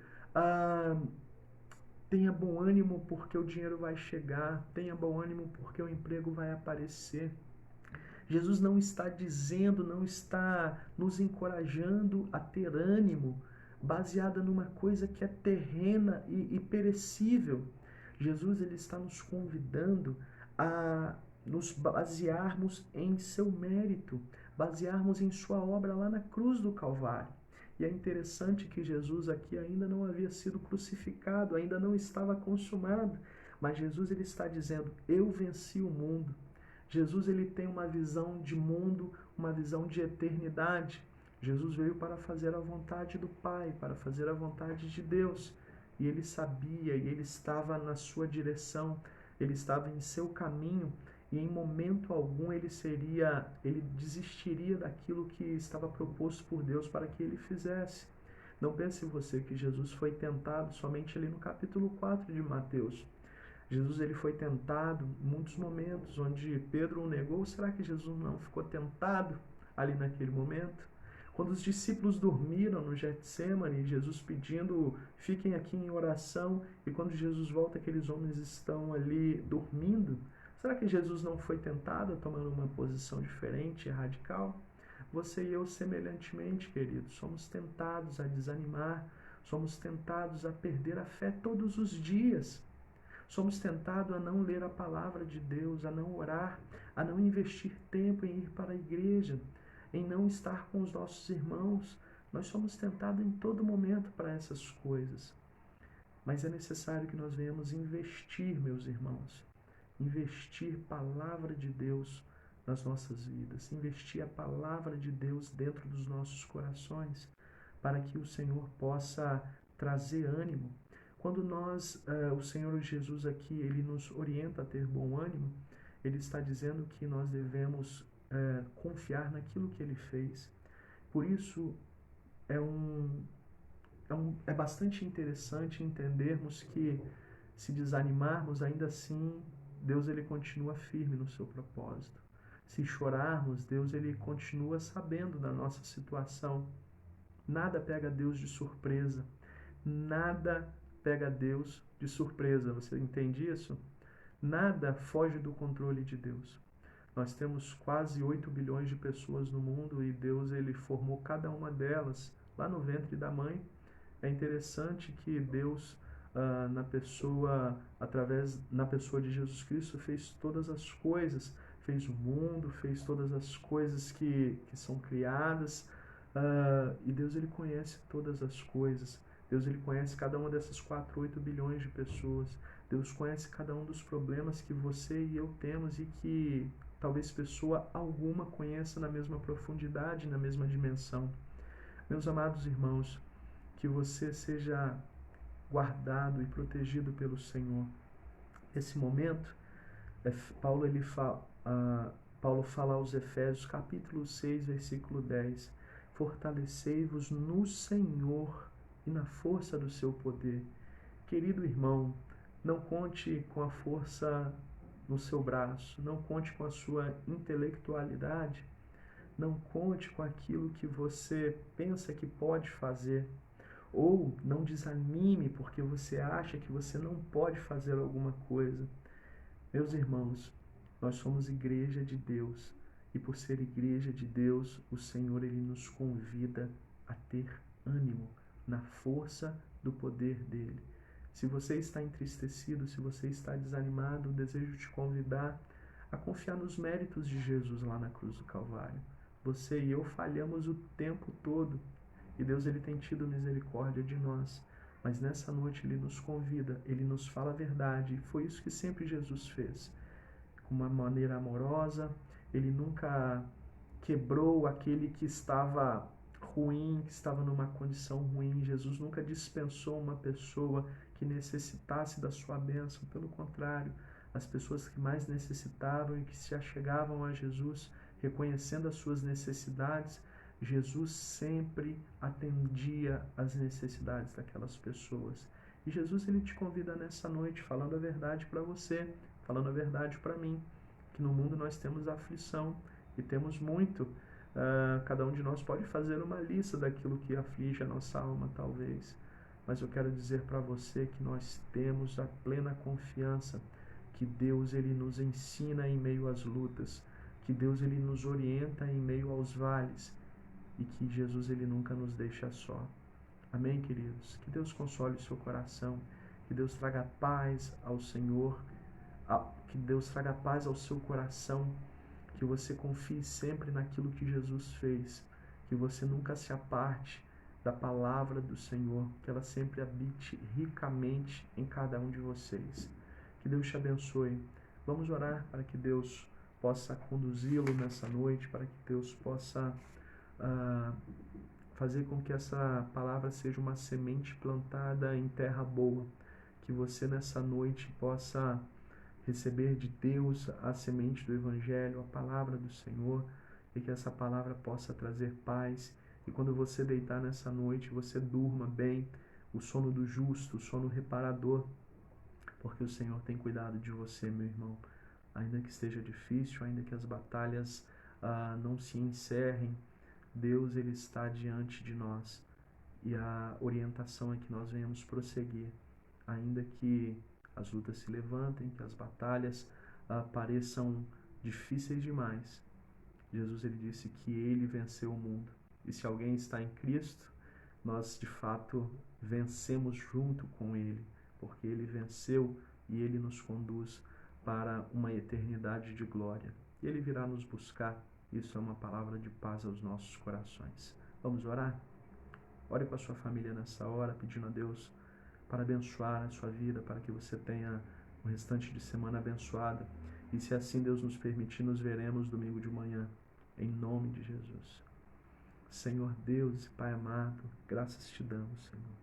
tenha bom ânimo porque o dinheiro vai chegar, tenha bom ânimo porque o emprego vai aparecer. Jesus não está dizendo, não está nos encorajando a ter ânimo baseada numa coisa que é terrena e perecível. Jesus ele está nos convidando a nos basearmos em seu mérito, basearmos em sua obra lá na cruz do Calvário. E é interessante que Jesus aqui ainda não havia sido crucificado, ainda não estava consumado, mas Jesus ele está dizendo: eu venci o mundo. Jesus ele tem uma visão de mundo, uma visão de eternidade. Jesus veio para fazer a vontade do Pai, para fazer a vontade de Deus. E ele sabia, e ele estava na sua direção, ele estava em seu caminho, e em momento algum ele desistiria daquilo que estava proposto por Deus para que ele fizesse. Não pense você que Jesus foi tentado somente ali no capítulo 4 de Mateus. Jesus ele foi tentado em muitos momentos, onde Pedro o negou. Será que Jesus não ficou tentado ali naquele momento? Quando os discípulos dormiram no Getsêmani, Jesus pedindo, fiquem aqui em oração, e quando Jesus volta, aqueles homens estão ali dormindo. Será que Jesus não foi tentado a tomar uma posição diferente e radical? Você e eu, semelhantemente, queridos, somos tentados a desanimar, somos tentados a perder a fé todos os dias. Somos tentados a não ler a palavra de Deus, a não orar, a não investir tempo em ir para a igreja, em não estar com os nossos irmãos. Nós somos tentados em todo momento para essas coisas. Mas é necessário que nós venhamos investir, meus irmãos, investir palavra de Deus nas nossas vidas, investir a palavra de Deus dentro dos nossos corações, para que o Senhor possa trazer ânimo. Quando o Senhor Jesus aqui, ele nos orienta a ter bom ânimo, ele está dizendo que nós devemos confiar naquilo que ele fez. Por isso, é bastante interessante entendermos que, se desanimarmos, ainda assim, Deus ele continua firme no seu propósito. Se chorarmos, Deus ele continua sabendo da nossa situação. Nada pega Deus de surpresa. Nada pega Deus de surpresa. Você entende isso? Nada foge do controle de Deus. Nós temos quase 8 bilhões de pessoas no mundo e Deus ele formou cada uma delas lá no ventre da mãe. É interessante que Deus, na pessoa de Jesus Cristo, fez todas as coisas, fez o mundo, fez todas as coisas que são criadas, e Deus ele conhece todas as coisas. Deus ele conhece cada uma dessas 8 bilhões de pessoas. Deus conhece cada um dos problemas que você e eu temos e que talvez pessoa alguma conheça na mesma profundidade, na mesma dimensão. Meus amados irmãos, que você seja guardado e protegido pelo Senhor. Nesse momento, Paulo fala aos Efésios, capítulo 6, versículo 10, fortalecei-vos no Senhor e na força do seu poder. Querido irmão, não conte com a força no seu braço, não conte com a sua intelectualidade, não conte com aquilo que você pensa que pode fazer, ou não desanime porque você acha que você não pode fazer alguma coisa. Meus irmãos, nós somos igreja de Deus, e por ser igreja de Deus, o Senhor ele nos convida a ter ânimo na força do poder dele. Se você está entristecido, se você está desanimado, eu desejo te convidar a confiar nos méritos de Jesus lá na cruz do Calvário. Você e eu falhamos o tempo todo, e Deus ele tem tido misericórdia de nós. Mas nessa noite ele nos convida, ele nos fala a verdade, e foi isso que sempre Jesus fez. Com uma maneira amorosa, ele nunca quebrou aquele que estava ruim, que estava numa condição ruim. Jesus nunca dispensou uma pessoa que necessitasse da sua bênção. Pelo contrário, as pessoas que mais necessitavam e que se achegavam a Jesus, reconhecendo as suas necessidades, Jesus sempre atendia às necessidades daquelas pessoas. E Jesus ele te convida nessa noite, falando a verdade para você, falando a verdade para mim, que no mundo nós temos aflição e temos muito. Cada um de nós pode fazer uma lista daquilo que aflige a nossa alma, talvez. Mas eu quero dizer para você que nós temos a plena confiança que Deus ele nos ensina em meio às lutas, que Deus ele nos orienta em meio aos vales e que Jesus ele nunca nos deixa só. Amém, queridos? Que Deus console o seu coração, que Deus traga paz ao Senhor, que Deus traga paz ao seu coração, que você confie sempre naquilo que Jesus fez, que você nunca se aparte da palavra do Senhor, que ela sempre habite ricamente em cada um de vocês. Que Deus te abençoe. Vamos orar para que Deus possa conduzi-lo nessa noite, para que Deus possa fazer com que essa palavra seja uma semente plantada em terra boa, que você nessa noite possa receber de Deus a semente do Evangelho, a palavra do Senhor, e que essa palavra possa trazer paz. E quando você deitar nessa noite, você durma bem, o sono do justo, o sono reparador, porque o Senhor tem cuidado de você, meu irmão. Ainda que esteja difícil, ainda que as batalhas não se encerrem, Deus ele está diante de nós. E a orientação é que nós venhamos prosseguir, ainda que as lutas se levantem, que as batalhas pareçam difíceis demais. Jesus ele disse que ele venceu o mundo. E se alguém está em Cristo, nós de fato vencemos junto com ele, porque ele venceu e ele nos conduz para uma eternidade de glória. E ele virá nos buscar. Isso é uma palavra de paz aos nossos corações. Vamos orar? Ore com a sua família nessa hora, pedindo a Deus para abençoar a sua vida, para que você tenha o restante de semana abençoada. E se assim Deus nos permitir, nos veremos domingo de manhã, em nome de Jesus. Senhor Deus e Pai amado, graças te damos, Senhor.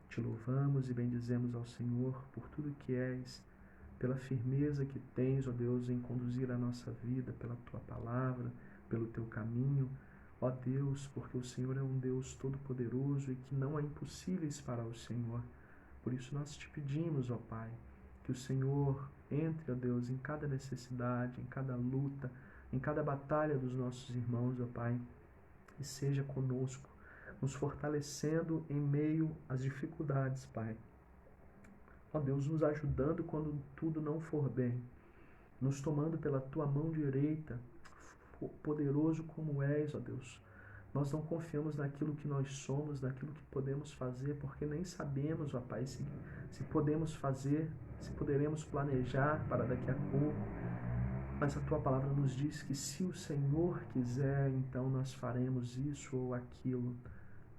Te louvamos e bendizemos ao Senhor por tudo que és, pela firmeza que tens, ó Deus, em conduzir a nossa vida, pela Tua palavra, pelo Teu caminho. Ó Deus, porque o Senhor é um Deus todo-poderoso e que não há impossíveis para o Senhor. Por isso nós te pedimos, ó Pai, que o Senhor entre, ó Deus, em cada necessidade, em cada luta, em cada batalha dos nossos irmãos, ó Pai, e seja conosco, nos fortalecendo em meio às dificuldades, Pai. Ó Deus, nos ajudando quando tudo não for bem, nos tomando pela Tua mão direita, poderoso como és, ó Deus. Nós não confiamos naquilo que nós somos, naquilo que podemos fazer, porque nem sabemos, ó Pai, se podemos fazer, se poderemos planejar para daqui a pouco. Mas a Tua palavra nos diz que se o Senhor quiser, então nós faremos isso ou aquilo.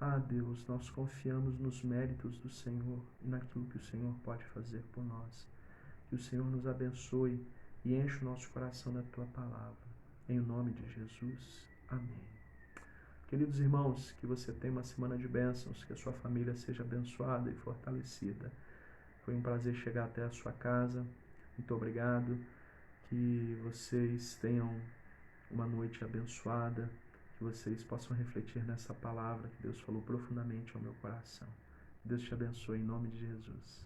Ah, Deus, nós confiamos nos méritos do Senhor e naquilo que o Senhor pode fazer por nós. Que o Senhor nos abençoe e enche o nosso coração da Tua palavra. Em nome de Jesus. Amém. Queridos irmãos, que você tenha uma semana de bênçãos, que a sua família seja abençoada e fortalecida. Foi um prazer chegar até a sua casa. Muito obrigado. Que vocês tenham uma noite abençoada, que vocês possam refletir nessa palavra que Deus falou profundamente ao meu coração. Deus te abençoe em nome de Jesus.